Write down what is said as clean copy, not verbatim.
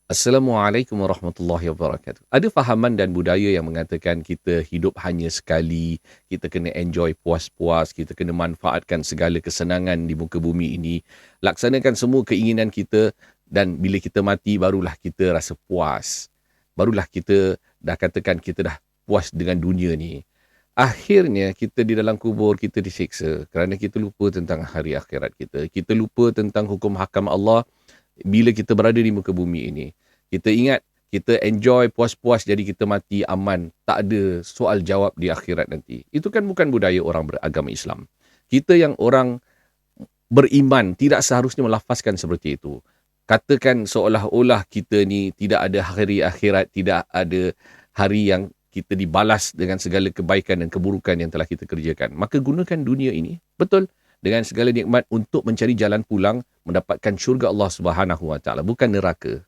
Assalamualaikum warahmatullahi wabarakatuh. Ada fahaman dan budaya yang mengatakan kita hidup hanya sekali, kita kena enjoy puas-puas, kita kena manfaatkan segala kesenangan di muka bumi ini, laksanakan semua keinginan kita dan bila kita mati barulah kita rasa puas. Barulah kita dah katakan kita dah puas dengan dunia ni. Akhirnya kita di dalam kubur kita disiksa kerana kita lupa tentang hari akhirat kita. Kita lupa tentang hukum hakam Allah bila kita berada di muka bumi ini. Kita ingat, kita enjoy puas-puas jadi kita mati aman. Tak ada soal jawab di akhirat nanti. Itu kan bukan budaya orang beragama Islam. Kita yang orang beriman tidak seharusnya melafazkan seperti itu. Katakan seolah-olah kita ni tidak ada hari akhirat, tidak ada hari yang kita dibalas dengan segala kebaikan dan keburukan yang telah kita kerjakan. Maka gunakan dunia ini, betul, dengan segala nikmat untuk mencari jalan pulang mendapatkan syurga Allah Subhanahu Wa Taala, bukan neraka.